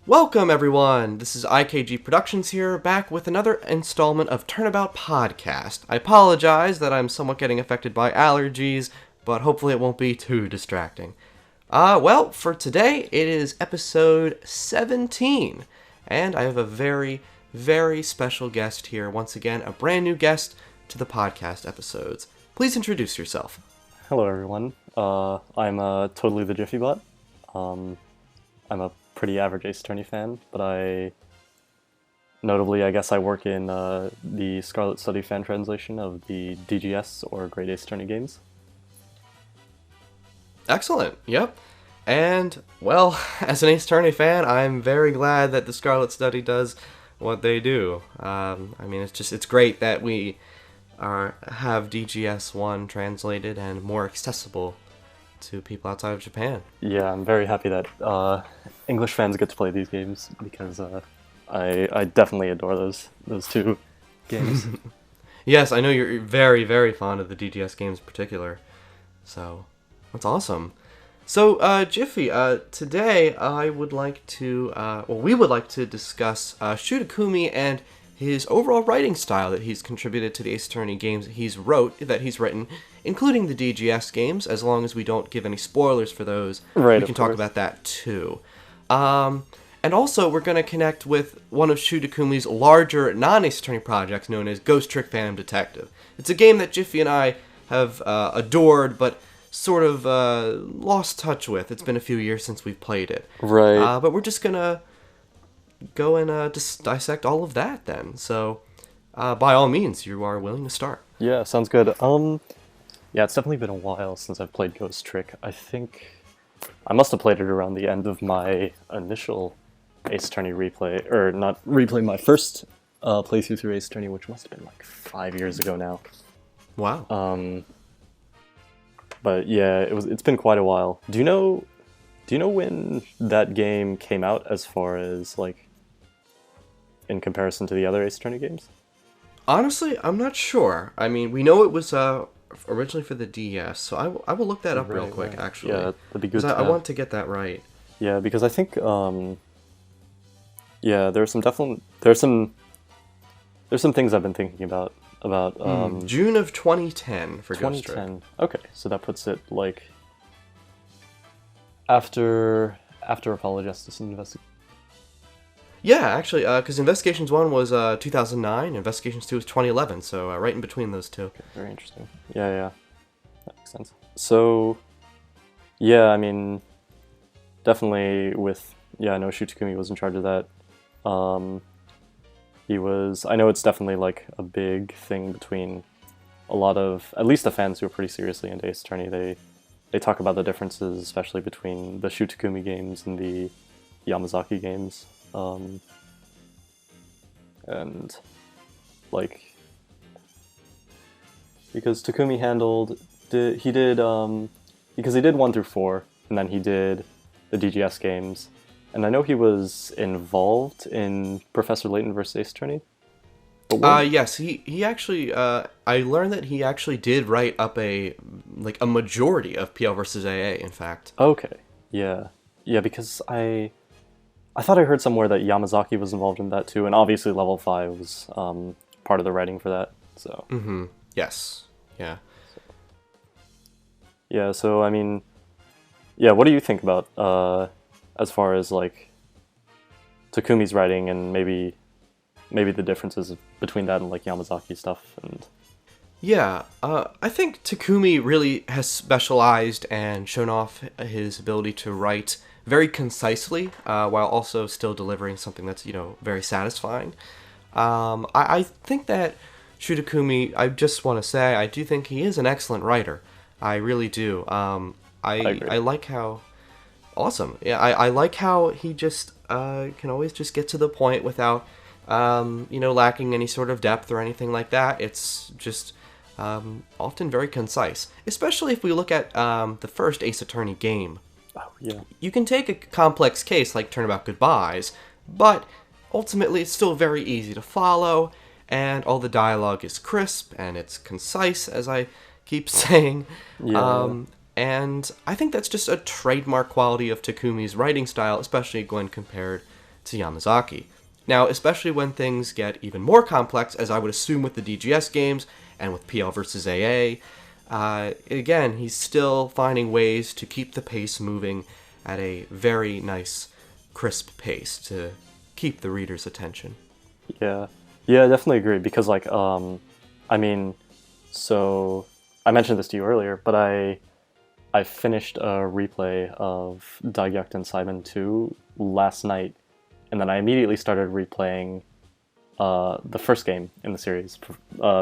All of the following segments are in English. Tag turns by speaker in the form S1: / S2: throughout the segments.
S1: Welcome, everyone! This is IKG Productions here, back with another installment of Turnabout Podcast. I apologize that I'm somewhat getting affected by allergies, but hopefully it won't be too distracting. Well, for today, it is episode 17, and I have a very, very special guest here. Once again, a brand new guest to the podcast episodes. Please introduce yourself.
S2: Hello, everyone. I'm TotallyTheJiffyBot. I'm a pretty average Ace Attorney fan, but I guess I work in the Scarlet Study fan translation of the DGS or Great Ace Attorney games.
S1: Excellent, yep. And, well, as an Ace Attorney fan, I'm very glad that the Scarlet Study does what they do. It's great that we have DGS 1 translated and more accessible to people outside of Japan.
S2: Yeah, I'm very happy that English fans get to play these games because I definitely adore those two games.
S1: Yes, I know you're very, very fond of the DGS games in particular, so that's awesome. So, Jiffy, today I would like to, we would like to discuss Shu Takumi and his overall writing style that he's contributed to the Ace Attorney games that he's written, including the DGS games, as long as we don't give any spoilers for those.
S2: Right,
S1: we can talk about that too. And also, we're going to connect with one of Shu Takumi's larger non-Ace Attorney projects known as Ghost Trick Phantom Detective. It's a game that Jiffy and I have adored, but sort of lost touch with. It's been a few years since we've played it.
S2: Right.
S1: But we're just going to go and just dissect all of that then. So, by all means, you are willing to start.
S2: Yeah, sounds good. Yeah, it's definitely been a while since I've played Ghost Trick. I think I must have played it around the end of my initial Ace Attorney replay, or not replay, my first playthrough through Ace Attorney, which must have been like 5 years ago now.
S1: Wow.
S2: But yeah, it's been quite a while. Do you know when that game came out, as far as like in comparison to the other Ace Attorney games?
S1: Honestly, I'm not sure. I mean, we know it was originally for the DS, so I will look that up real quick,
S2: right.
S1: actually.
S2: Yeah, that'd be good.
S1: Because I want to get that right.
S2: Yeah, because I think there's some things I've been thinking about
S1: June of 2010 for Ghost Trick.
S2: 2010. Okay, so that puts it like after Apollo Justice and Investigation.
S1: Yeah, actually, because Investigations 1 was 2009, Investigations 2 was 2011, so right in between those two.
S2: Okay, very interesting. Yeah, that makes sense. So, yeah, I mean, definitely I know Shu Takumi was in charge of that. I know it's definitely like a big thing between a lot of, at least the fans who are pretty seriously into Ace Attorney. They talk about the differences, especially between the Shu Takumi games and the Yamazaki games. And like, because Takumi because he did 1 through 4, and then he did the DGS games, and I know he was involved in Professor Layton vs. Ace Attorney.
S1: Yes, he actually, I learned that he actually did write up a majority of PL vs. AA, in fact.
S2: Okay, yeah, because I thought I heard somewhere that Yamazaki was involved in that too, and obviously Level 5 was part of the writing for that, so.
S1: Mm-hmm, yes, yeah.
S2: Yeah, so I mean, yeah, what do you think about, as far as like, Takumi's writing and maybe the differences between that and like Yamazaki stuff? And
S1: yeah, I think Takumi really has specialized and shown off his ability to write very concisely, while also still delivering something that's, very satisfying. I think that Shu Takumi, I just want to say, I do think he is an excellent writer. I really do. I like how... Awesome. Yeah, I like how he just can always just get to the point without, lacking any sort of depth or anything like that. It's just often very concise. Especially if we look at the first Ace Attorney game.
S2: Oh, yeah.
S1: You can take a complex case like Turnabout Goodbyes, but ultimately it's still very easy to follow, and all the dialogue is crisp and it's concise, as I keep saying.
S2: Yeah.
S1: And I think that's just a trademark quality of Takumi's writing style, especially when compared to Yamazaki. Now, especially when things get even more complex, as I would assume with the DGS games and with PL versus AA, again, he's still finding ways to keep the pace moving at a very nice, crisp pace to keep the reader's attention.
S2: Yeah, yeah, I definitely agree because like I mean, so I mentioned this to you earlier, but I finished a replay of Daegyakuten Saiban 2 last night, and then I immediately started replaying the first game in the series,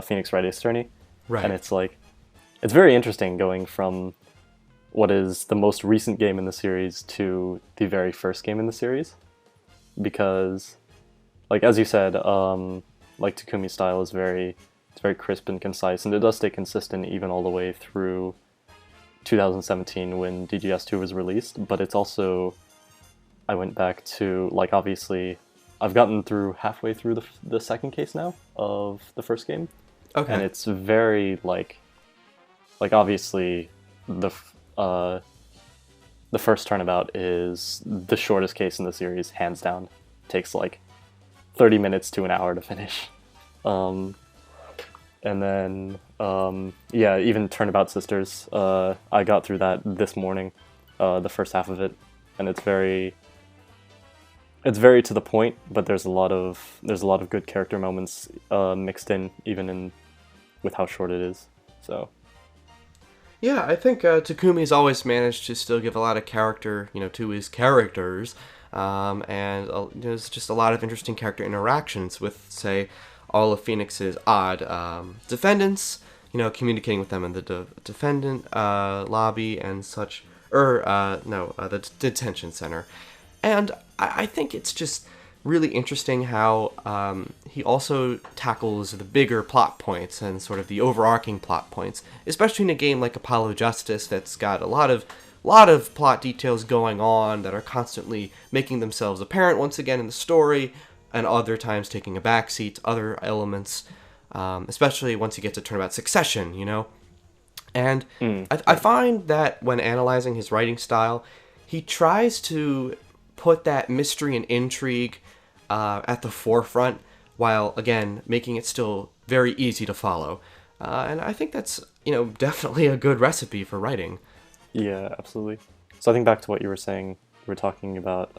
S2: Phoenix Wright Ace Attorney.
S1: Right.
S2: And it's like, it's very interesting going from what is the most recent game in the series to the very first game in the series, because, like as you said, like Takumi's style is it's very crisp and concise, and it does stay consistent even all the way through 2017 when DGS2 was released. But it's also, I went back to, like, obviously I've gotten through halfway through the second case now of the first game.
S1: Okay.
S2: And it's very like obviously the first Turnabout is the shortest case in the series, hands down. Takes like 30 minutes to an hour to finish. And then yeah, even Turnabout Sisters, I got through that this morning, the first half of it, and it's very to the point, but there's a lot of good character moments mixed in, even in with how short it is. So
S1: yeah, I think Takumi's always managed to still give a lot of character, to his characters, and there's just a lot of interesting character interactions with, say, all of Phoenix's odd defendants, communicating with them in the defendant lobby and such, the detention center. And I think it's just really interesting how he also tackles the bigger plot points and sort of the overarching plot points, especially in a game like Apollo Justice that's got a lot of plot details going on that are constantly making themselves apparent once again in the story, and other times taking a backseat to other elements, especially once you get to Turnabout Succession, And I find that when analyzing his writing style, he tries to put that mystery and intrigue at the forefront, while again making it still very easy to follow. And I think that's definitely a good recipe for writing.
S2: yeah, absolutely. So I think back to what you were saying. We were talking about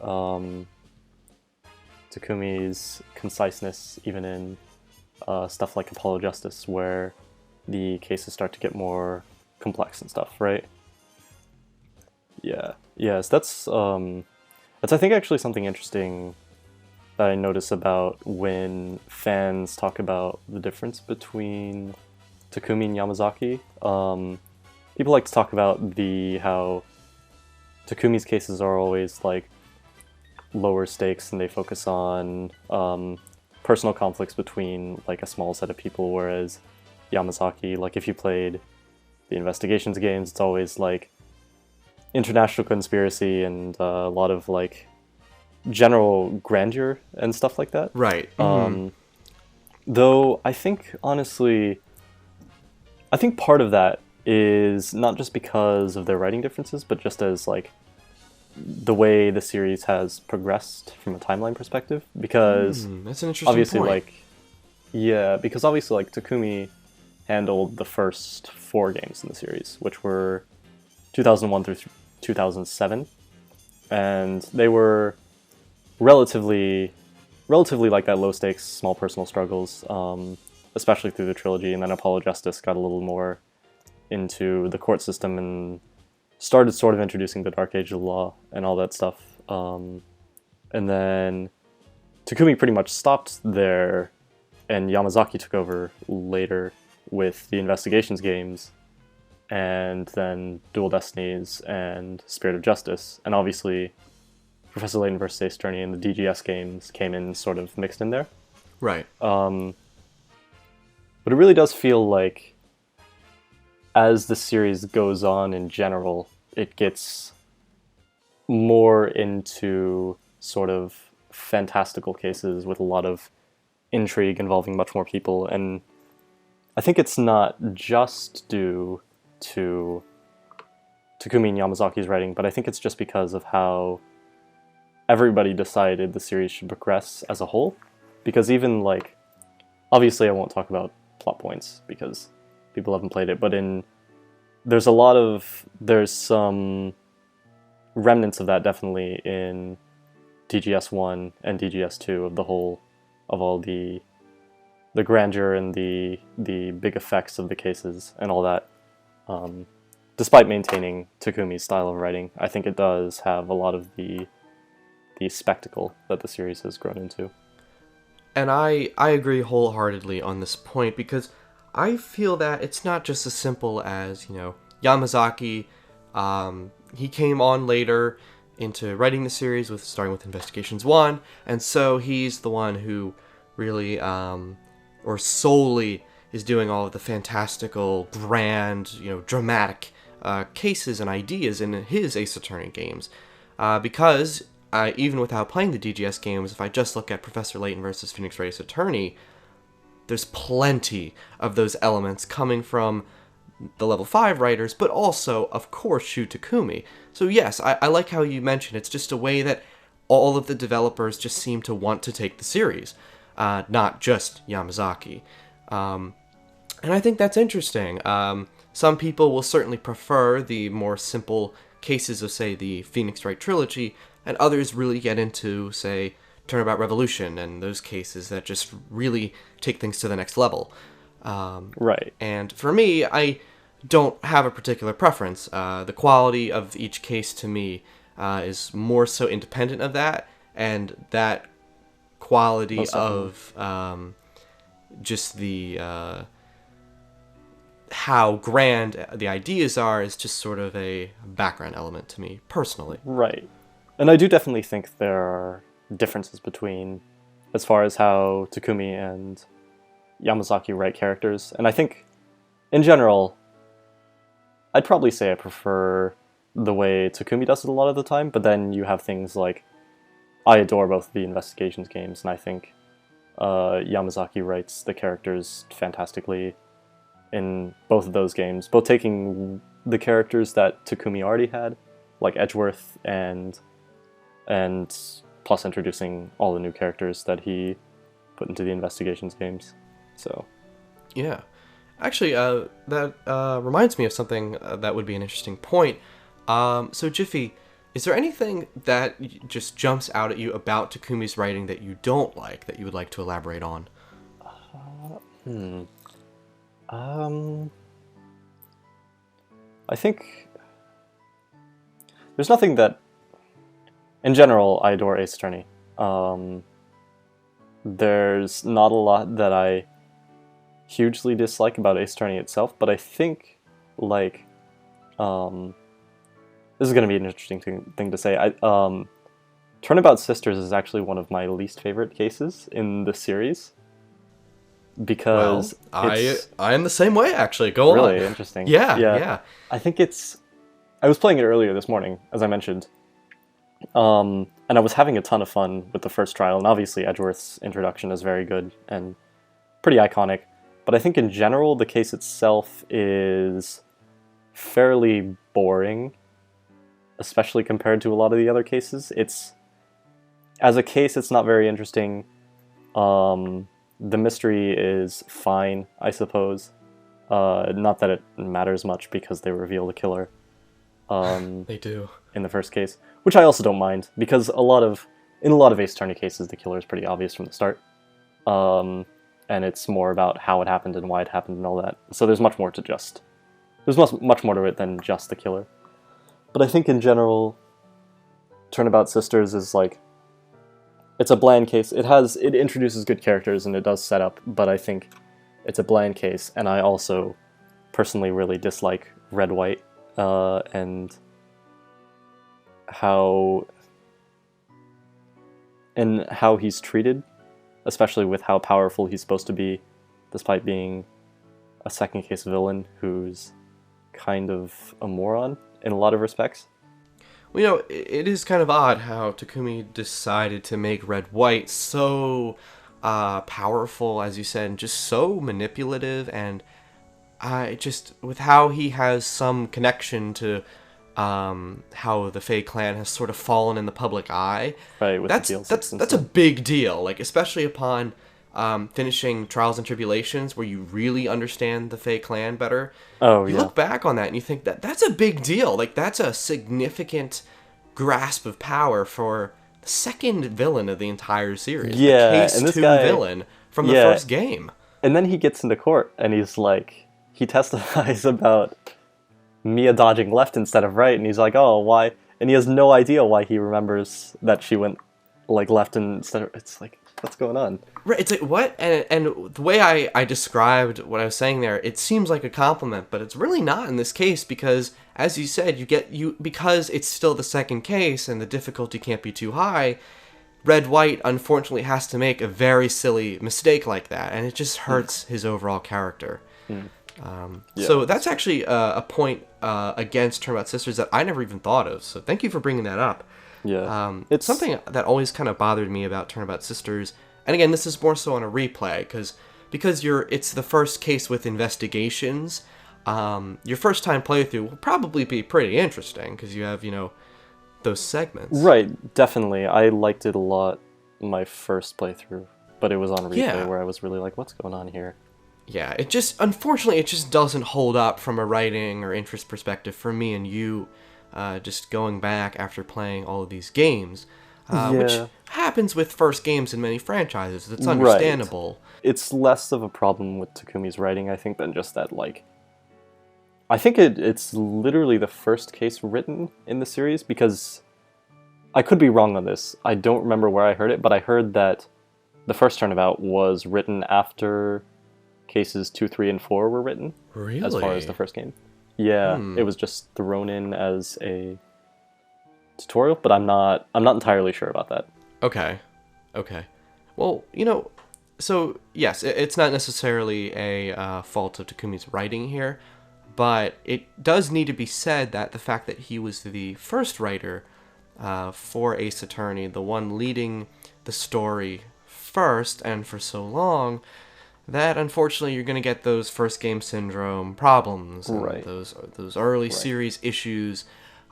S2: Takumi's conciseness, even in stuff like Apollo Justice, where the cases start to get more complex and stuff, right? Yeah. Yes, that's I think actually something interesting that I notice about when fans talk about the difference between Takumi and Yamazaki. People like to talk about how Takumi's cases are always like lower stakes, and they focus on personal conflicts between like a small set of people, whereas Yamazaki, like if you played the investigations games, it's always like international conspiracy and a lot of like general grandeur and stuff like that.
S1: Right. Mm-hmm.
S2: Though I think honestly, part of that is not just because of their writing differences, but just as like the way the series has progressed from a timeline perspective. Because
S1: that's an interesting
S2: obviously
S1: point.
S2: because obviously like Takumi handled the first 4 games in the series, which were 2001 through 2007, and they were relatively like that low stakes, small personal struggles, especially through the trilogy. And then Apollo Justice got a little more into the court system and started sort of introducing the Dark Age of the Law and all that stuff. And then Takumi pretty much stopped there, and Yamazaki took over later with the investigations games, and then Dual Destinies and Spirit of Justice. And obviously Professor Layton vs. Ace Attorney and the DGS games came in sort of mixed in there.
S1: Right.
S2: But it really does feel like as the series goes on in general, it gets more into sort of fantastical cases with a lot of intrigue involving much more people. And I think it's not just due to Takumi and Yamazaki's writing, but I think it's just because of how everybody decided the series should progress as a whole, because even like, obviously I won't talk about plot points because people haven't played it, but there's some remnants of that definitely in DGS 1 and DGS 2 of all the grandeur and the big effects of the cases and all that. Despite maintaining Takumi's style of writing, I think it does have a lot of the spectacle that the series has grown into.
S1: And I agree wholeheartedly on this point, because I feel that it's not just as simple as, Yamazaki, he came on later into writing the series, starting with Investigations 1, and so he's the one who really, or solely, is doing all of the fantastical, grand, dramatic cases and ideas in his Ace Attorney games. Because even without playing the DGS games, if I just look at Professor Layton versus Phoenix Wright Ace Attorney, there's plenty of those elements coming from the level 5 writers, but also, of course, Shu Takumi. So yes, I like how you mentioned it's just a way that all of the developers just seem to want to take the series, not just Yamazaki. And I think that's interesting. Some people will certainly prefer the more simple cases of, say, the Phoenix Wright trilogy, and others really get into, say, Turnabout Revolution and those cases that just really take things to the next level.
S2: Right.
S1: And for me, I don't have a particular preference. The quality of each case to me is more so independent of that, and that quality of just the how grand the ideas are is just sort of a background element to me personally.
S2: Right. And I do definitely think there are differences between, as far as how Takumi and Yamazaki write characters. And I think, in general, I'd probably say I prefer the way Takumi does it a lot of the time, but then you have things like, I adore both the Investigations games, and I think Yamazaki writes the characters fantastically in both of those games, both taking the characters that Takumi already had, like Edgeworth, and plus introducing all the new characters that he put into the Investigations games. So,
S1: yeah. Actually, that reminds me of something that would be an interesting point. So, Jiffy, is there anything that just jumps out at you about Takumi's writing that you don't like, that you would like to elaborate on?
S2: I think there's nothing that, in general, I adore Ace Attorney. There's not a lot that I hugely dislike about Ace Attorney itself, but I think, like, this is going to be an interesting thing to say. Turnabout Sisters is actually one of my least favorite cases in the series, because
S1: I am the same way, actually. Go on.
S2: Really interesting.
S1: Yeah.
S2: I think I was playing it earlier this morning, as I mentioned, and I was having a ton of fun with the first trial, and obviously Edgeworth's introduction is very good and pretty iconic, but I think in general the case itself is fairly boring, especially compared to a lot of the other cases. As a case, it's not very interesting. The mystery is fine, I suppose. Not that it matters much because they reveal the killer.
S1: They do.
S2: In the first case, which I also don't mind, because in a lot of Ace Attorney cases, the killer is pretty obvious from the start. And it's more about how it happened and why it happened and all that. So there's much more to it than just the killer. But I think in general, Turnabout Sisters is like, it's a bland case. It introduces good characters and it does set up, but I think it's a bland case, and I also personally really dislike Red White and how he's treated, especially with how powerful he's supposed to be, despite being a second case villain who's kind of a moron in a lot of respects.
S1: Well, it is kind of odd how Takumi decided to make Red White so powerful, as you said, and just so manipulative, and with how he has some connection to how the Fae clan has sort of fallen in the public eye.
S2: Right, with the
S1: That's
S2: DLCs
S1: a big deal, like especially upon finishing Trials and Tribulations, where you really understand the Fae clan better.
S2: Oh,
S1: You
S2: yeah.
S1: look back on that and you think that that's a big deal. Like that's a significant grasp of power for the second villain of the entire series.
S2: Yeah,
S1: the Case
S2: and this
S1: 2
S2: guy-
S1: villain from the
S2: yeah.
S1: first game.
S2: And then he gets into court, and he's like, he testifies about Mia dodging left instead of right, and he's like, oh, why? And he has no idea why he remembers that she went, like, left instead of... It's like, what's going on?
S1: Right, it's like, what? And the way I described what I was saying there, it seems like a compliment, but it's really not in this case, because, as you said, because it's still the second case, and the difficulty can't be too high, Red White unfortunately has to make a very silly mistake like that, and it just hurts his overall character. So that's actually a point against Turnabout Sisters that I never even thought of, so thank you for bringing that up.
S2: Yeah.
S1: It's something that always kind of bothered me about Turnabout Sisters, and again, this is more so on a replay, because it's the first case with investigations. Your first time playthrough will probably be pretty interesting, because you have, those segments.
S2: Right, definitely. I liked it a lot my first playthrough, but it was on replay
S1: Yeah.
S2: where I was really like, what's going on here?
S1: Yeah, unfortunately, it just doesn't hold up from a writing or interest perspective for me and you, just going back after playing all of these games, which
S2: Yeah.
S1: happens with first games in many franchises. It's understandable.
S2: It's less of a problem with Takumi's writing, I think, than just that, like... I think it's literally the first case written in the series, because I could be wrong on this. I don't remember where I heard it, but I heard that the first Turnabout was written after cases 2, 3, and 4 were written.
S1: Really?
S2: As far as the first game. Yeah, it was just thrown in as a tutorial, but I'm not entirely sure about that.
S1: Okay. Well, so yes, it's not necessarily a fault of Takumi's writing here, but it does need to be said that the fact that he was the first writer for Ace Attorney, the one leading the story first and for so long, that unfortunately you're going to get those first game syndrome problems, and
S2: Right.
S1: those early series issues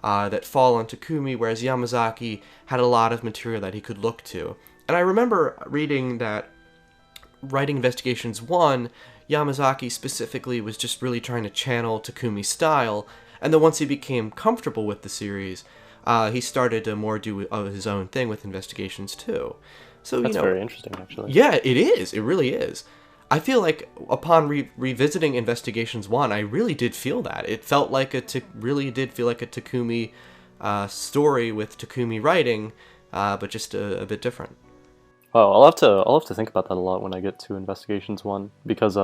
S1: that fall on Takumi, whereas Yamazaki had a lot of material that he could look to. And I remember reading that writing Investigations 1, Yamazaki specifically was just really trying to channel Takumi's style, and then once he became comfortable with the series, he started to more do his own thing with Investigations 2. So,
S2: That's very interesting, actually.
S1: Yeah, it is. It really is. I feel like upon revisiting Investigations 1, I really did feel that. It felt like really did feel like a Takumi story with Takumi writing, but just a bit different.
S2: Oh, I'll have to think about that a lot when I get to Investigations 1, because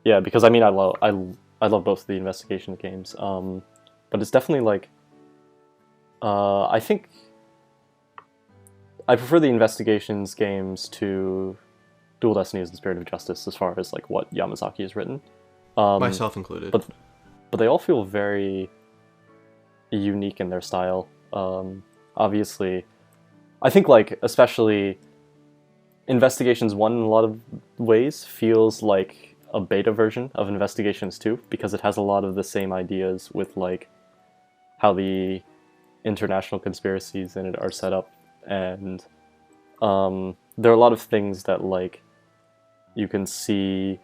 S2: because I mean I love both of the investigation games, but it's definitely like I think I prefer the investigations games to Dual Destinies and Spirit of Justice as far as like what Yamazaki has written,
S1: Myself included.
S2: but they all feel very unique in their style. Obviously, I think like especially Investigations 1 in a lot of ways feels like a beta version of Investigations 2, because it has a lot of the same ideas with like how the international conspiracies in it are set up, and there are a lot of things that like you can see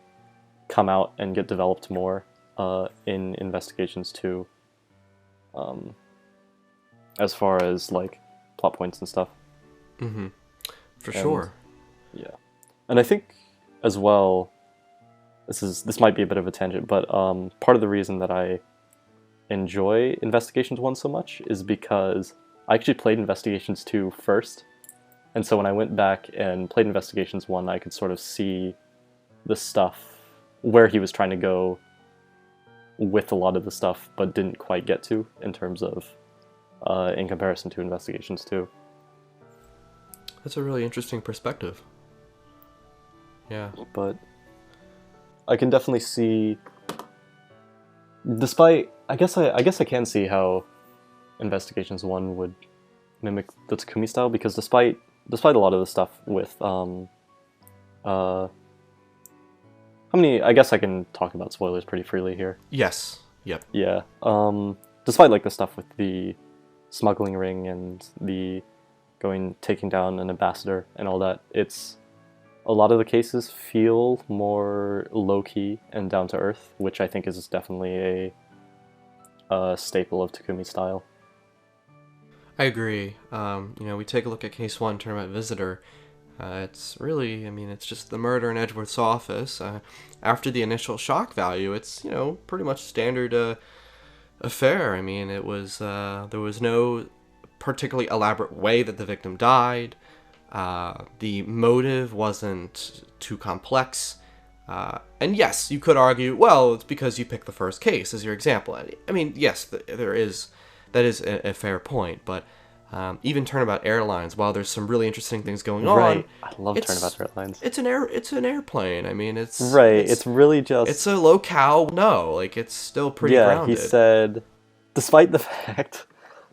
S2: come out and get developed more in Investigations 2, as far as like plot points and stuff.
S1: For sure.
S2: Yeah, and I think as well, this might be a bit of a tangent, but part of the reason that I enjoy Investigations 1 so much is because I actually played Investigations 2 first, and so when I went back and played Investigations 1, I could sort of see the stuff where he was trying to go with a lot of the stuff, but didn't quite get to in terms of in comparison to Investigations 2.
S1: That's a really interesting perspective. Yeah.
S2: But I can definitely see, despite I guess I can see how Investigations 1 would mimic the Takumi style, because despite a lot of the stuff with how many, I guess I can talk about spoilers pretty freely here.
S1: Yes. Yep.
S2: Yeah. Despite like the stuff with the smuggling ring and the taking down an ambassador and all that, it's a lot of the cases feel more low key and down to earth, which I think is definitely a staple of Takumi's style.
S1: I agree. We take a look at Case 1, Tournament Visitor. It's really, it's just the murder in Edgeworth's office. After the initial shock value, it's, pretty much standard affair. It was, there was no particularly elaborate way that the victim died. The motive wasn't too complex. And yes, you could argue, well, it's because you picked the first case as your example. Yes, that is a fair point, but even Turnabout Airlines, while there's some really interesting things going on,
S2: I love Turnabout Airlines.
S1: It's an airplane.
S2: It's really just,
S1: it's a locale. No, like, it's still pretty grounded.
S2: He said, despite the fact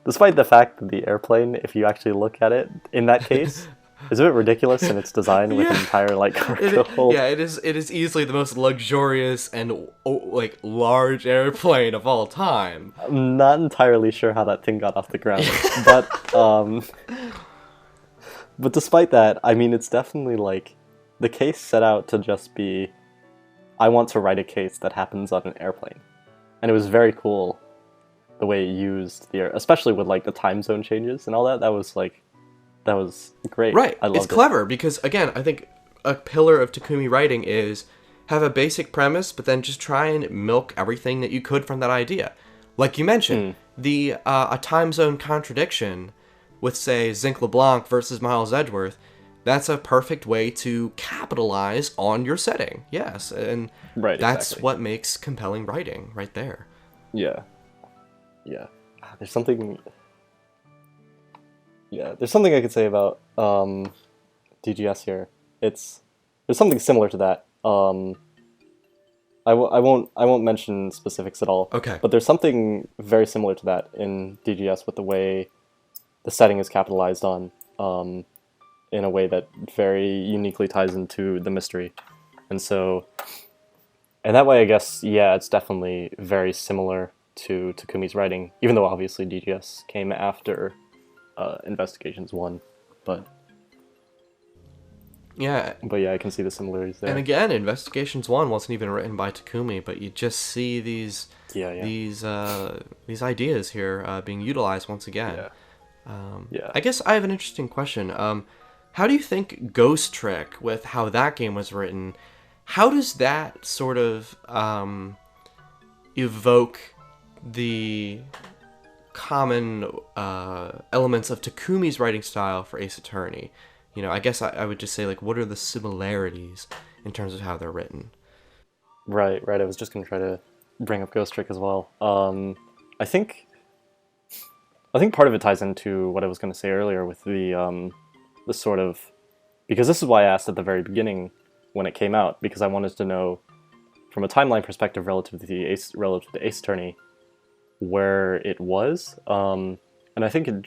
S2: that the airplane, if you actually look at it in that case, is a bit ridiculous in its design with an entire like cargo hold.
S1: Yeah, it is easily the most luxurious and large airplane of all time.
S2: I'm not entirely sure how that thing got off the ground, but despite that, it's definitely like the case set out to just be, I want to write a case that happens on an airplane, and it was very cool the way it used especially with like the time zone changes and all that. That was great.
S1: Right.
S2: I loved
S1: it's clever because, again, I think a pillar of Takumi writing is have a basic premise, but then just try and milk everything that you could from that idea. Like you mentioned, a time zone contradiction with, say, Zinc LeBlanc versus Miles Edgeworth, that's a perfect way to capitalize on your setting. Yes, and that's what makes compelling writing right there.
S2: Yeah. Yeah. There's something I could say about DGS here. There's something similar to that. I won't mention specifics at all.
S1: Okay.
S2: But there's something very similar to that in DGS with the way the setting is capitalized on, in a way that very uniquely ties into the mystery, and that way, I guess, it's definitely very similar to Takumi's writing, even though obviously DGS came after Investigations 1, but I can see the similarities there.
S1: And again, Investigations 1 wasn't even written by Takumi, but you just see these ideas here being utilized once again. I guess I have an interesting question. How do you think Ghost Trick, with how that game was written, how does that sort of evoke the common elements of Takumi's writing style for Ace Attorney? I guess I would just say, like, what are the similarities in terms of how they're written?
S2: Right. I was just going to try to bring up Ghost Trick as well. I think part of it ties into what I was going to say earlier with the sort of, because this is why I asked at the very beginning when it came out, because I wanted to know from a timeline perspective relative to Ace Attorney where it was, and I think it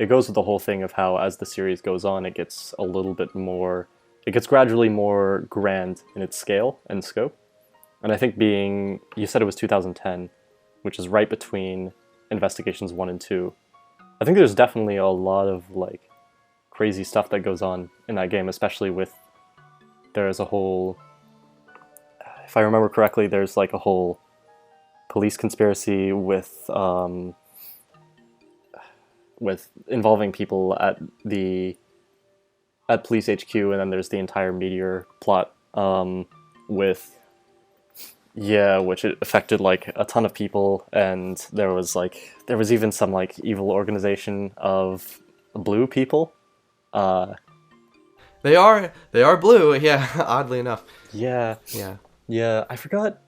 S2: goes with the whole thing of how as the series goes on, it gets gradually more grand in its scale and scope. And I think you said it was 2010, which is right between Investigations 1 and 2. I think there's definitely a lot of like crazy stuff that goes on in that game, especially there's a whole, if I remember correctly, there's like a whole police conspiracy with involving people at police HQ, and then there's the entire Meteor plot which it affected like a ton of people, and there was even some like evil organization of blue people.
S1: They are blue, yeah. Oddly enough.
S2: Yeah. I forgot.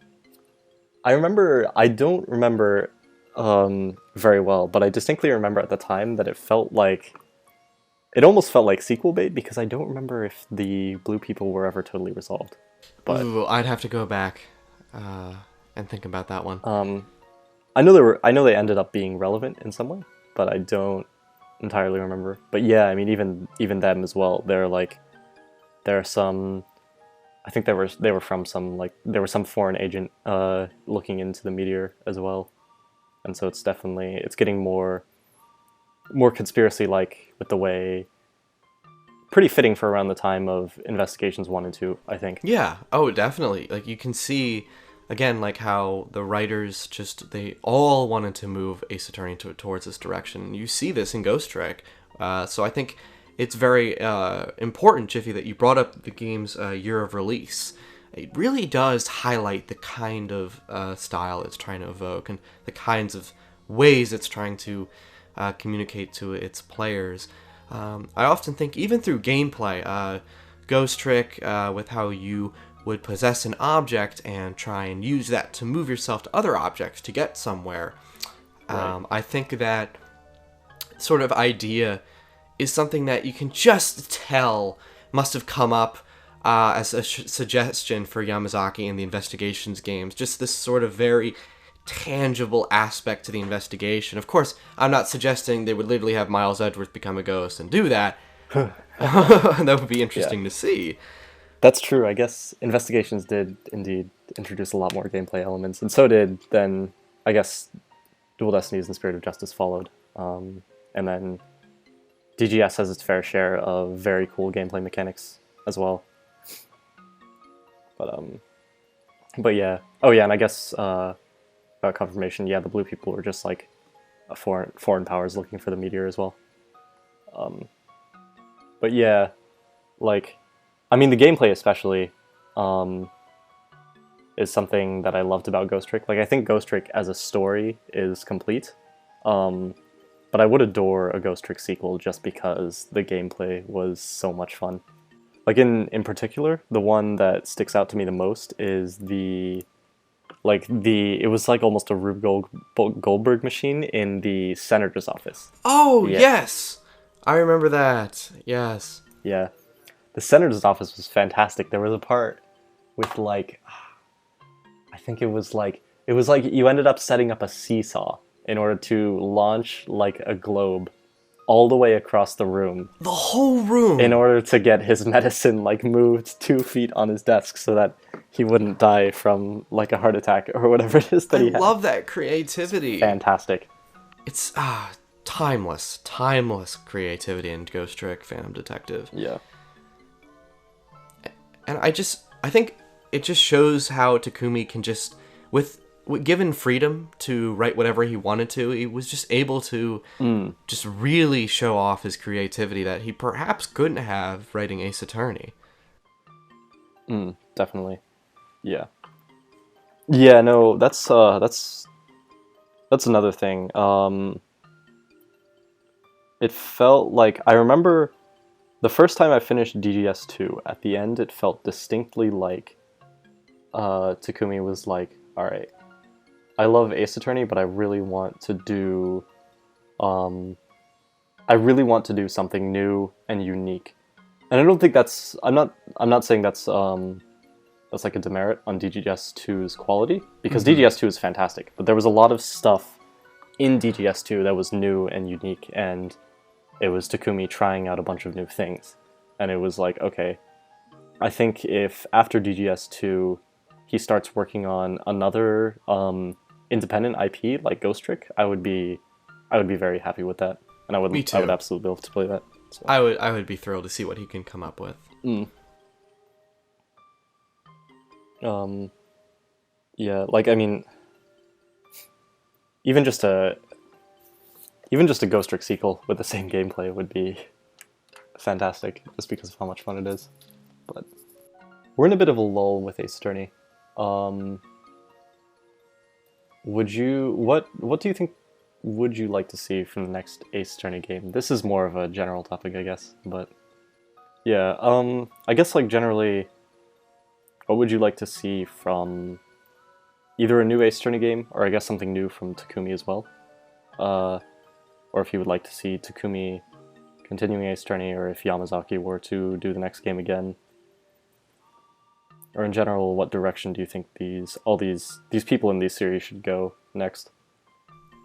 S2: I don't remember very well, but I distinctly remember at the time that it almost felt like sequel bait, because I don't remember if the blue people were ever totally resolved. But
S1: ooh, I'd have to go back and think about that one.
S2: I know they ended up being relevant in some way, but I don't entirely remember. But yeah, even them as well. There are some I think they were from some like there was some foreign agent looking into the meteor as well, and so it's getting more conspiracy like with the way. Pretty fitting for around the time of Investigations 1 and 2, I think.
S1: Yeah. Oh, definitely. Like you can see again like how the writers just they all wanted to move Ace Attorney towards this direction. You see this in Ghost Trick. So I think it's very important, Jiffy, that you brought up the game's year of release. It really does highlight the kind of style it's trying to evoke and the kinds of ways it's trying to communicate to its players. I often think, even through gameplay, Ghost Trick, with how you would possess an object and try and use that to move yourself to other objects to get somewhere.
S2: Right.
S1: I think that sort of idea is something that you can just tell must have come up as a suggestion for Yamazaki in the Investigations games. Just this sort of very tangible aspect to the investigation. Of course, I'm not suggesting they would literally have Miles Edgeworth become a ghost and do that. That would be interesting to see.
S2: That's true. I guess Investigations did indeed introduce a lot more gameplay elements, and so did then, I guess, Dual Destinies and Spirit of Justice followed. And then DGS has its fair share of very cool gameplay mechanics as well. But yeah. Oh yeah, and I guess about confirmation, yeah, the blue people were just like a foreign powers looking for the meteor as well. But yeah, like, I mean, the gameplay especially is something that I loved about Ghost Trick. Like, I think Ghost Trick as a story is complete, but I would adore a Ghost Trick sequel just because the gameplay was so much fun. Like, in particular, the one that sticks out to me the most is it was like almost a Rube Goldberg machine in the senator's office.
S1: Oh,
S2: Yeah.
S1: yes! I remember that. Yes.
S2: Yeah. The senator's office was fantastic. There was a part with like, I think it was like you ended up setting up a seesaw in order to launch like a globe all the way across the room.
S1: The whole room!
S2: In order to get his medicine like moved 2 feet on his desk so that he wouldn't die from like a heart attack or whatever it is that he had.
S1: I love that creativity.
S2: Fantastic.
S1: It's timeless creativity in Ghost Trick Phantom Detective.
S2: Yeah.
S1: And I think it just shows how Takumi can just, with given freedom to write whatever he wanted to, he was just able to just really show off his creativity that he perhaps couldn't have writing Ace Attorney.
S2: Definitely. Yeah. Yeah, no, that's another thing. It felt like, I remember the first time I finished DGS 2, at the end it felt distinctly like Takumi was like, alright, I love Ace Attorney, but I really want to do something new and unique. And I don't think that's, I'm not saying that's like a demerit on DGS 2's quality, because DGS 2 is fantastic, but there was a lot of stuff in DGS 2 that was new and unique, and it was Takumi trying out a bunch of new things. And it was like, okay, I think if after DGS 2 he starts working on another independent IP like Ghost Trick, I would be very happy with that. And I would absolutely love to play that. So.
S1: I would be thrilled to see what he can come up with.
S2: Yeah, like, I mean, even just a Ghost Trick sequel with the same gameplay would be fantastic, just because of how much fun it is. But we're in a bit of a lull with Ace Attorney. What do you think would you like to see from the next Ace Attorney game? This is more of a general topic, I guess, but yeah, I guess, like, generally, what would you like to see from either a new Ace Attorney game, or I guess something new from Takumi as well? Or if you would like to see Takumi continuing Ace Attorney, or if Yamazaki were to do the next game again. Or in general, what direction do you think these people in these series should go next?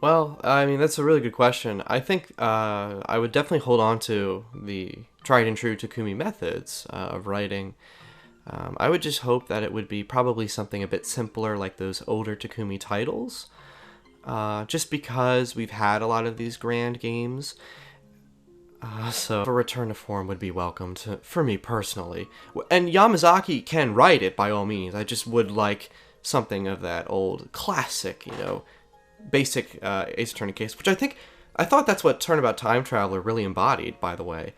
S1: Well, I mean, that's a really good question. I think I would definitely hold on to the tried and true Takumi methods of writing. I would just hope that it would be probably something a bit simpler like those older Takumi titles, just because we've had a lot of these grand games. So a return to form would be welcome for me personally. And Yamazaki can write it by all means. I just would like something of that old classic, basic Ace Attorney case, which I thought that's what Turnabout Time Traveler really embodied, by the way.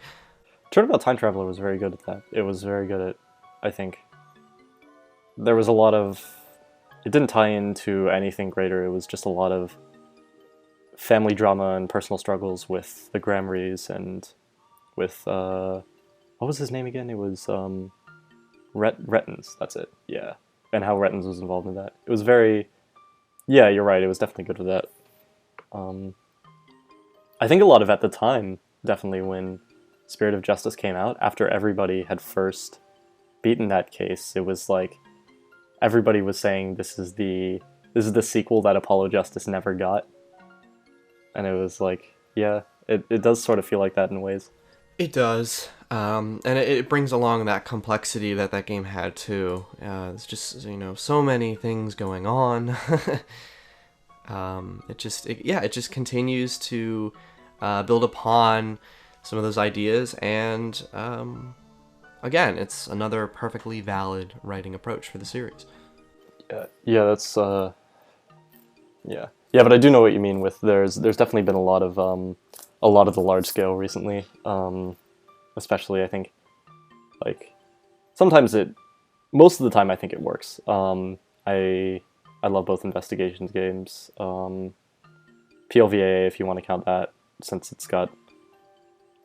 S2: Turnabout Time Traveler was very good at that. It was very good at, I think, there was a lot of, it didn't tie into anything greater, it was just a lot of family drama and personal struggles with the Gramarys and with, what was his name again? It was, Rettens, that's it, yeah. And how Rettens was involved in that. It was very, yeah, you're right, it was definitely good for that. I think a lot of at the time, definitely when Spirit of Justice came out, after everybody had first beaten that case, it was like, everybody was saying this is the sequel that Apollo Justice never got. And it was like, yeah, it does sort of feel like that in ways.
S1: It does, and it brings along that complexity that game had too. It's just, so many things going on. It just continues to build upon some of those ideas, and again, it's another perfectly valid writing approach for the series.
S2: Yeah, that's yeah, but I do know what you mean with there's definitely been a lot of the large scale recently, especially I think like sometimes most of the time I think it works. I love both investigations games, PLVAA if you want to count that, since it's got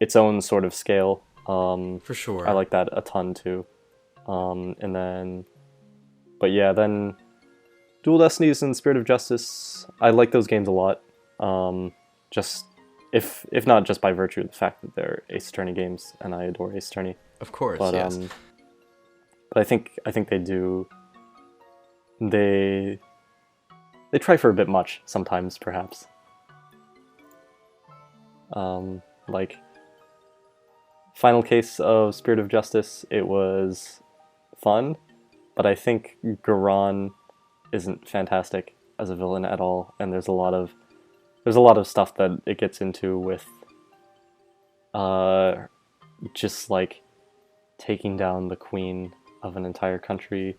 S2: its own sort of scale.
S1: For sure.
S2: I like that a ton too. And then, but yeah, then Dual Destinies and Spirit of Justice, I like those games a lot. Just if not just by virtue of the fact that they're Ace Attorney games, and I adore Ace Attorney.
S1: Of course,
S2: but,
S1: yes.
S2: But I think they do. They try for a bit much sometimes, perhaps. Like final case of Spirit of Justice, it was fun, but I think Garan isn't fantastic as a villain at all, and there's a lot of stuff that it gets into with just like taking down the queen of an entire country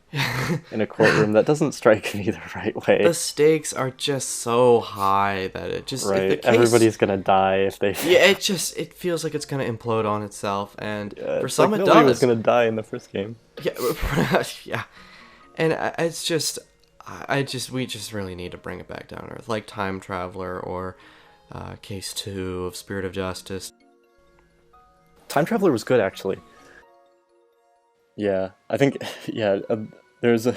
S2: in a courtroom that doesn't strike me the right way.
S1: The stakes are just so high that it just
S2: right. Everybody's gonna die if they.
S1: Yeah, it feels like it's gonna implode on itself, and for some
S2: like
S1: it
S2: nobody
S1: does.
S2: was gonna die in the first game.
S1: Yeah, yeah, and it's just, we just really need to bring it back down to earth, like Time Traveler or Case 2 of Spirit of Justice.
S2: Time Traveler was good, actually. Yeah, I think there's a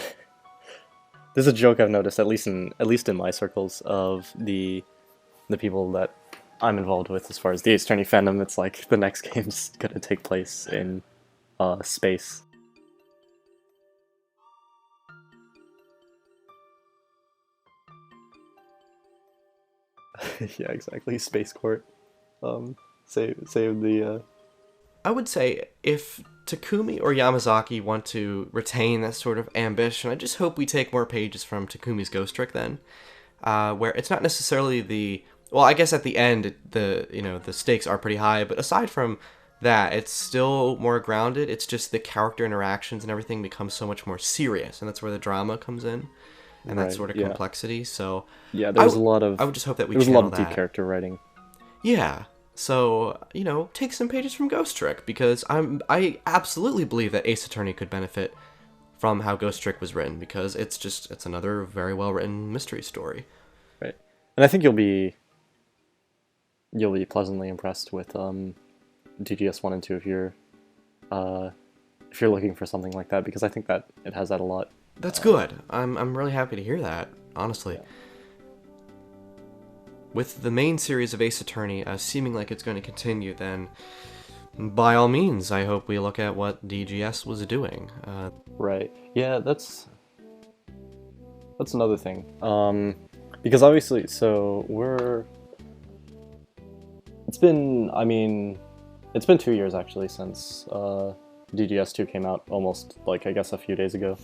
S2: joke I've noticed, at least in my circles, of the people that I'm involved with as far as the Ace Attorney fandom. It's like the next game's gonna take place in space. Yeah, exactly. Space Court. Save the.
S1: I would say if Takumi or Yamazaki want to retain that sort of ambition, I just hope we take more pages from Takumi's Ghost Trick then, where it's not necessarily well, I guess at the end the stakes are pretty high, but aside from that, it's still more grounded. It's just the character interactions and everything becomes so much more serious, and that's where the drama comes in, and that sort of complexity. So
S2: yeah, there was a lot of.
S1: I would just hope that we
S2: there was a
S1: channel
S2: lot of deep character writing.
S1: Yeah. So, take some pages from Ghost Trick, because I absolutely believe that Ace Attorney could benefit from how Ghost Trick was written, because it's another very well written mystery story.
S2: Right. And I think you'll be pleasantly impressed with DGS 1 and 2 if you're looking for something like that, because I think that it has that a lot.
S1: That's good. I'm really happy to hear that, honestly. Yeah. With the main series of Ace Attorney seeming like it's going to continue, then by all means, I hope we look at what DGS was doing.
S2: Right. Yeah, that's another thing. Because obviously, so it's been 2 years actually since DGS2 came out almost, like, I guess a few days ago.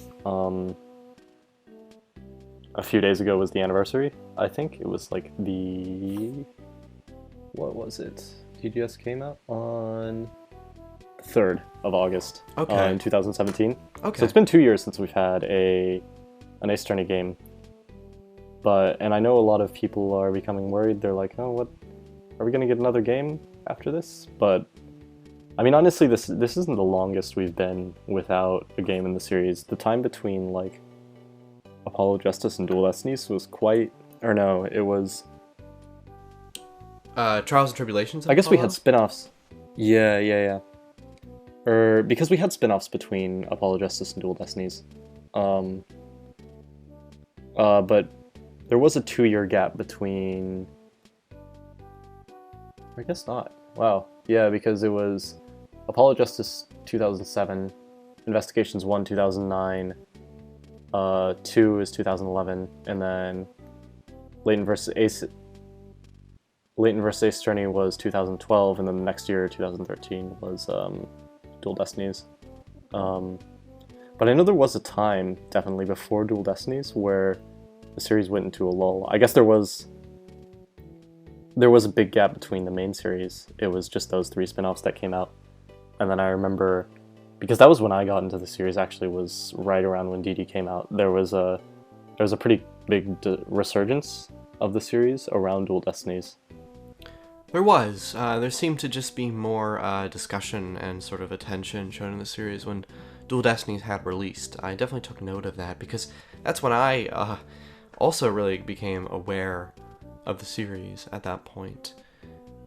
S2: A few days ago was the anniversary, I think. It was like the... What was it? DGS came out on 3rd of August in 2017.
S1: Okay.
S2: So it's been 2 years since we've had an Ace Attorney game. And I know a lot of people are becoming worried. They're like, oh, what? Are we going to get another game after this? But, I mean, honestly, this isn't the longest we've been without a game in the series. The time between, like, Apollo Justice and Dual Destinies was quite... Or no, it was...
S1: Trials and Tribulations?
S2: I guess we had spin-offs. Yeah. Because we had spin-offs between Apollo Justice and Dual Destinies. But there was a 2-year gap between... I guess not. Wow. Yeah, because it was Apollo Justice 2007, Investigations 1 2009, 2 is 2011, and then Leighton vs. Ace Attorney was 2012, and then the next year, 2013, was Dual Destinies. But I know there was a time, definitely before Dual Destinies, where the series went into a lull. I guess there was a big gap between the main series. It was just those 3 spin-offs that came out. And then I remember, because that was when I got into the series, actually was right around when DD came out. There was a pretty big resurgence of the series around Dual Destinies.
S1: There was. There seemed to just be more discussion and sort of attention shown in the series when Dual Destinies had released. I definitely took note of that because that's when I also really became aware of the series at that point.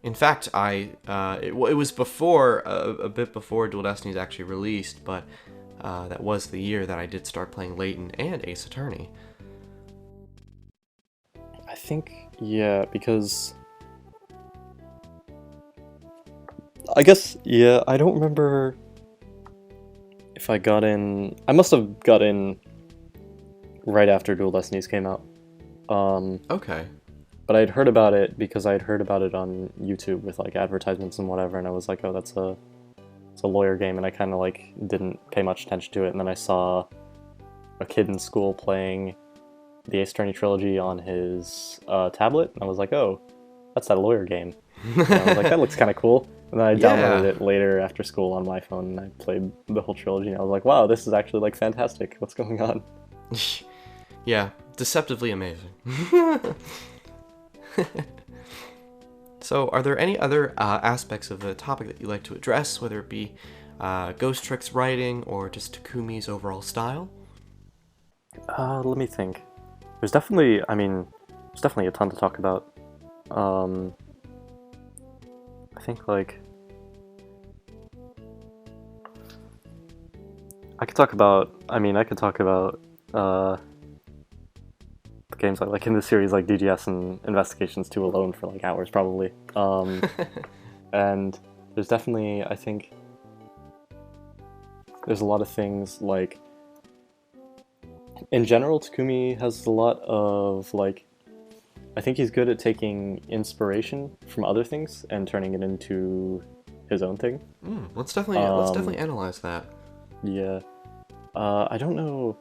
S1: In fact, it was before a bit before Dual Destinies actually released, but that was the year that I did start playing Leighton and Ace Attorney.
S2: I think, yeah, because I guess, yeah, I don't remember if I got in. I must have got in right after Dual Destinies came out.
S1: Okay.
S2: But I'd heard about it because I'd heard about it on YouTube with like advertisements and whatever, and I was like, oh, it's a lawyer game, and I kind of like didn't pay much attention to it, and then I saw a kid in school playing the Ace Attorney trilogy on his tablet, and I was like, oh, that's that lawyer game. And I was like, that looks kind of cool. And then I downloaded it later after school on my phone, and I played the whole trilogy, and I was like, wow, this is actually like fantastic. What's going on?
S1: Yeah, deceptively amazing. So, are there any other aspects of the topic that you'd like to address, whether it be Ghost Trick's writing or just Takumi's overall style?
S2: Let me think. There's definitely a ton to talk about. I think, like, I could talk about the games I like in the series, like DGS and Investigations 2 alone for like hours probably. And there's definitely, I think, there's a lot of things, like, in general, Takumi has a lot of, like, I think he's good at taking inspiration from other things and turning it into his own thing.
S1: Let's definitely analyze that.
S2: Yeah. I don't know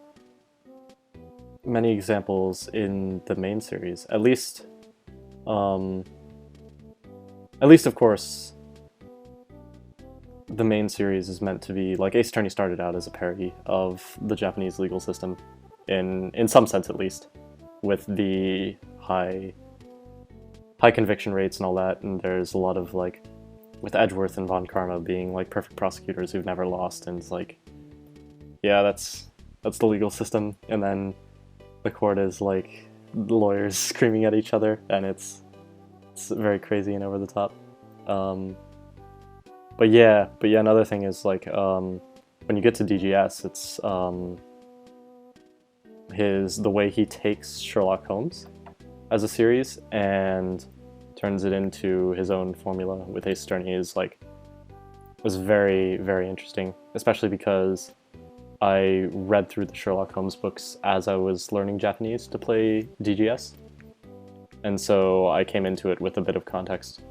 S2: many examples in the main series. At least, of course, the main series is meant to be, like, Ace Attorney started out as a parody of the Japanese legal system, in some sense at least, with the high conviction rates and all that, and there's a lot of, like, with Edgeworth and Von Karma being, like, perfect prosecutors who've never lost, and it's like, yeah, that's the legal system, and then the court is, like, lawyers screaming at each other, and it's very crazy and over the top. But yeah, another thing is, like, when you get to DGS, it's the way he takes Sherlock Holmes as a series and turns it into his own formula with Ace Attorney was very, very interesting, especially because I read through the Sherlock Holmes books as I was learning Japanese to play DGS, and so I came into it with a bit of context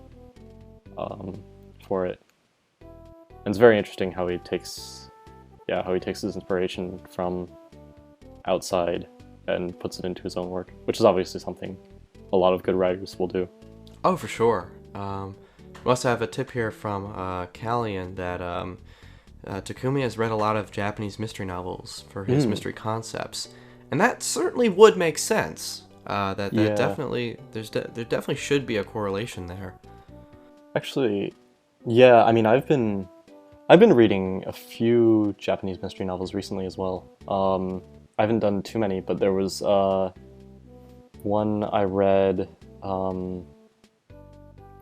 S2: for it. And it's very interesting how he takes his inspiration from outside and puts it into his own work, which is obviously something a lot of good writers will do.
S1: Oh, for sure. We also have a tip here from Callian that Takumi has read a lot of Japanese mystery novels for his mystery concepts, and that certainly would make sense. That
S2: Yeah.
S1: definitely there definitely should be a correlation there.
S2: Actually, yeah, I mean, I've been reading a few Japanese mystery novels recently as well. I haven't done too many, but there was one I read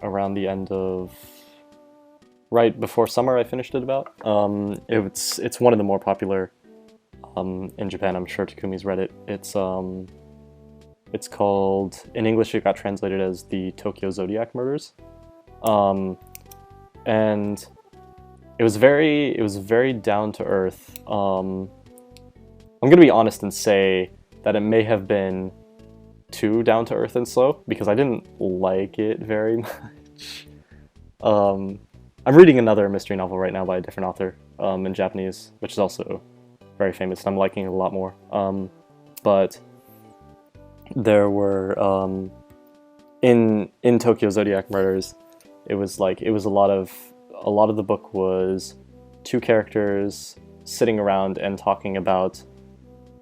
S2: around the end of right before summer. I finished it about. It's one of the more popular in Japan. I'm sure Takumi's read it. It's called, in English it got translated as the Tokyo Zodiac Murders. And it was very down to earth. I'm gonna be honest and say that it may have been too down to earth and slow, because I didn't like it very much. I'm reading another mystery novel right now by a different author in Japanese, which is also very famous, and I'm liking it a lot more. But there were in Tokyo Zodiac Murders, it was a lot of the book was two characters sitting around and talking about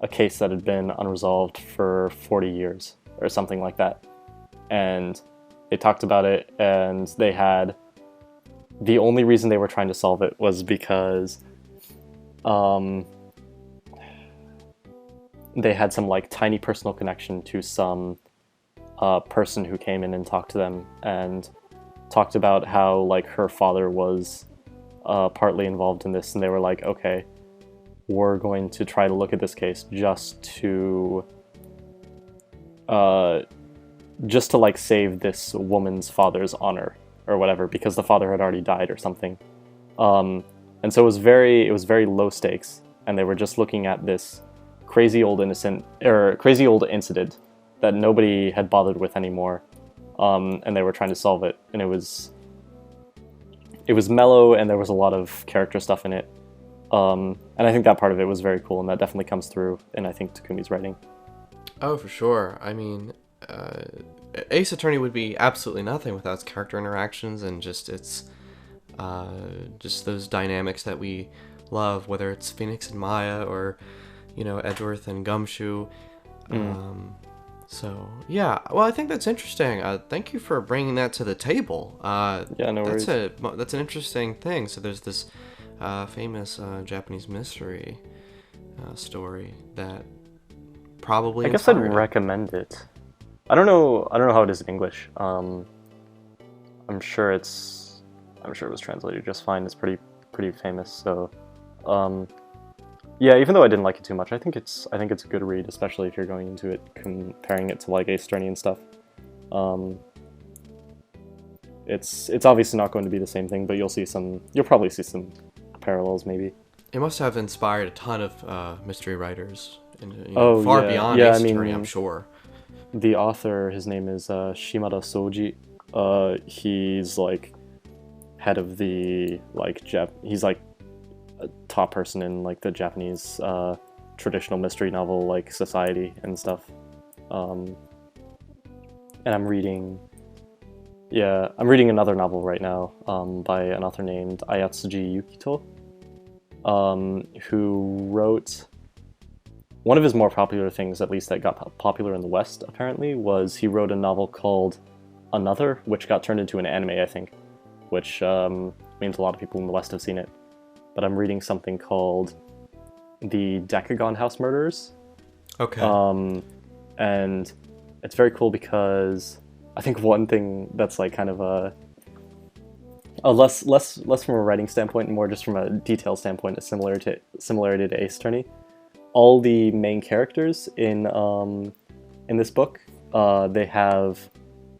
S2: a case that had been unresolved for 40 years or something like that. And they talked about it, and they had, the only reason they were trying to solve it was because they had some like tiny personal connection to some person who came in and talked to them, and talked about how like her father was partly involved in this, and they were like, okay, we're going to try to look at this case just to like save this woman's father's honor or whatever, because the father had already died or something. And so it was very low stakes, and they were just looking at this crazy old incident that nobody had bothered with anymore, and they were trying to solve it. And it was mellow, and there was a lot of character stuff in it, and I think that part of it was very cool, and that definitely comes through in, I think, Takumi's writing.
S1: Oh, for sure. I mean, Ace Attorney would be absolutely nothing without its character interactions and just its just those dynamics that we love, whether it's Phoenix and Maya or, Edgeworth and Gumshoe. So yeah, well, I think that's interesting. Thank you for bringing that to the table.
S2: Yeah, no worries.
S1: That's an interesting thing. So there's this famous Japanese mystery story that probably
S2: I guess I'd
S1: inspired it.
S2: recommend it. I don't know how it is in English. I'm sure it was translated just fine. It's pretty famous. So, yeah, even though I didn't like it too much, I think it's a good read, especially if you're going into it comparing it to like Ace Attorney and stuff. It's obviously not going to be the same thing, but you'll probably see some parallels maybe.
S1: It must have inspired a ton of mystery writers, and
S2: Far
S1: beyond Ace Attorney, I'm sure.
S2: The author, his name is Shimada Soji. He's like head of the he's like a top person in like the Japanese traditional mystery novel like society and stuff. And I'm reading another novel right now by an author named Ayatsuji Yukito, who wrote one of his more popular things, at least that got popular in the West, apparently, was he wrote a novel called Another, which got turned into an anime, I think, which means a lot of people in the West have seen it. But I'm reading something called The Decagon House Murders.
S1: Okay.
S2: And it's very cool because I think one thing that's like kind of a less from a writing standpoint and more just from a detail standpoint, is similarity to Ace Attorney. All the main characters in this book, they have,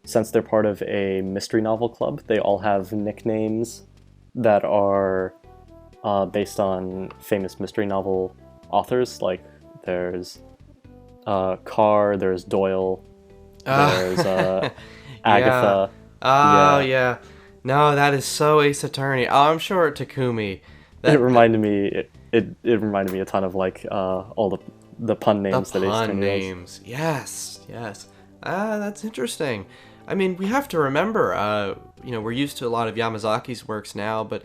S2: since they're part of a mystery novel club, they all have nicknames that are based on famous mystery novel authors. Like there's Carr, there's Doyle, there's Agatha.
S1: Oh yeah. No, that is so Ace Attorney. Oh, I'm sure Takumi.
S2: It reminded me. It reminded me a ton of like all the pun
S1: The
S2: names that Ace
S1: pun
S2: Attorney has.
S1: names. Yes, yes. Ah, that's interesting. I mean, we have to remember, we're used to a lot of Yamazaki's works now, but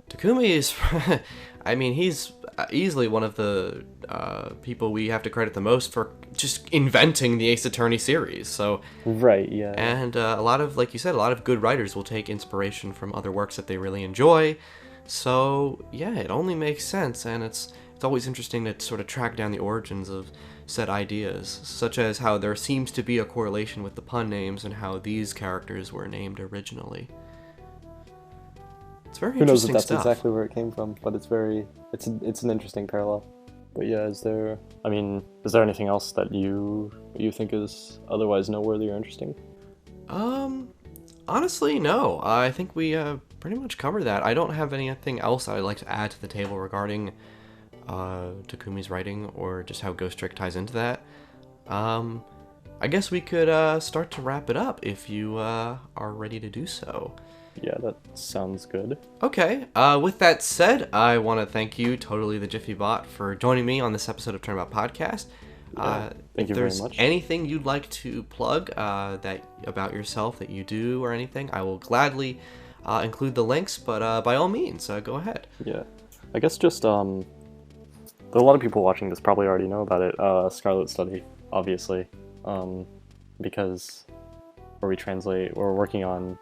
S1: Takumi is, I mean, he's easily one of the people we have to credit the most for just inventing the Ace Attorney series. So,
S2: Right. Yeah.
S1: and a lot of, like you said, a lot of good writers will take inspiration from other works that they really enjoy. So, yeah, it only makes sense, and it's always interesting to sort of track down the origins of said ideas, such as how there seems to be a correlation with the pun names and how these characters were named originally. It's very
S2: Who knows if
S1: interesting
S2: that's
S1: stuff.
S2: exactly where it came from, but it's an interesting parallel. But yeah, is there anything else that you think is otherwise noteworthy or interesting?
S1: Honestly, no. I think we pretty much covered that. I don't have anything else I'd like to add to the table regarding Takumi's writing or just how Ghost Trick ties into that. I guess we could start to wrap it up if you are ready to do so.
S2: Yeah, that sounds good.
S1: Okay, with that said, I want to thank you, TotallyTheJiffyBot, for joining me on this episode of Turnabout Podcast.
S2: Thank you very much.
S1: If there's anything you'd like to plug that about yourself that you do or anything, I will gladly include the links, but by all means, go ahead.
S2: Yeah, I guess just a lot of people watching this probably already know about it. Scarlet Study, obviously, because we're working on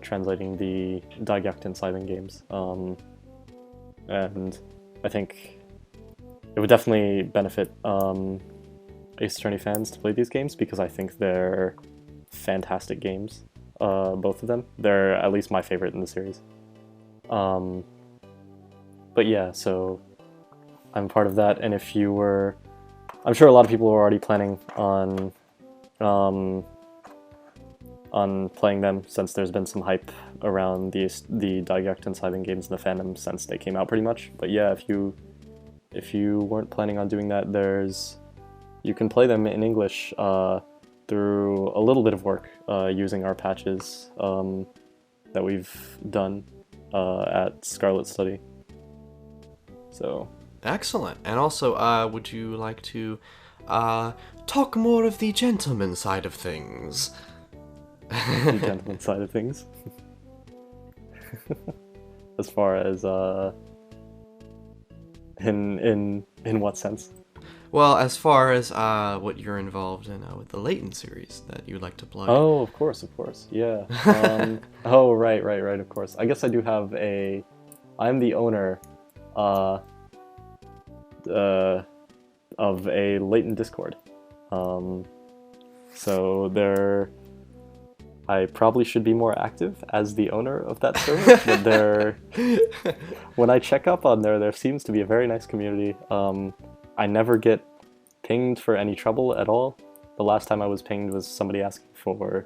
S2: translating the Daigyakuten Silent games, and I think it would definitely benefit Ace Attorney fans to play these games because I think they're fantastic games, both of them. They're at least my favorite in the series. But yeah, so I'm part of that, and I'm sure a lot of people are already planning on playing them since there's been some hype around the Daigyakuten Silent games in the fandom since they came out pretty much. But yeah, if you weren't planning on doing that, you can play them in English through a little bit of work using our patches that we've done at Scarlet Study. So
S1: Excellent. And also, would you like to talk more of the gentleman side of things?
S2: the gentleman side of things. As far as in what sense?
S1: Well, as far as what you're involved in with the Layton series that you would like to plug.
S2: Oh, of course, yeah. Oh, right, of course. I guess I do have I'm the owner of a Layton Discord. So I probably should be more active as the owner of that server, but when I check up on there seems to be a very nice community. I never get pinged for any trouble at all. The last time I was pinged was somebody asking for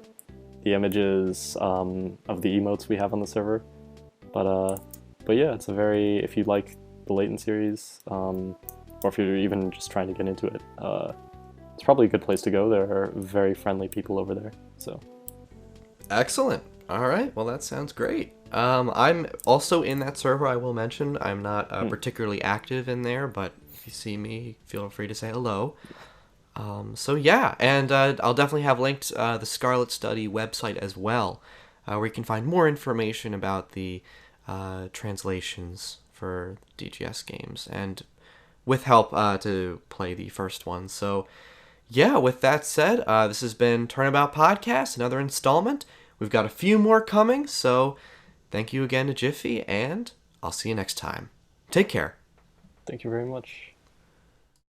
S2: the images of the emotes we have on the server. But yeah, if you like the Layton series, or if you're even just trying to get into it, it's probably a good place to go. There are very friendly people over there, so.
S1: Excellent. All right. Well, that sounds great. I'm also in that server, I will mention. I'm not particularly active in there, but if you see me, feel free to say hello. So yeah, and I'll definitely have linked the Scarlet Study website as well, where you can find more information about the translations for DGS games, and with help to play the first one. So yeah, with that said, this has been Turnabout Podcast, another installment. We've got a few more coming, so thank you again to Jiffy, and I'll see you next time. Take care.
S2: Thank you very much.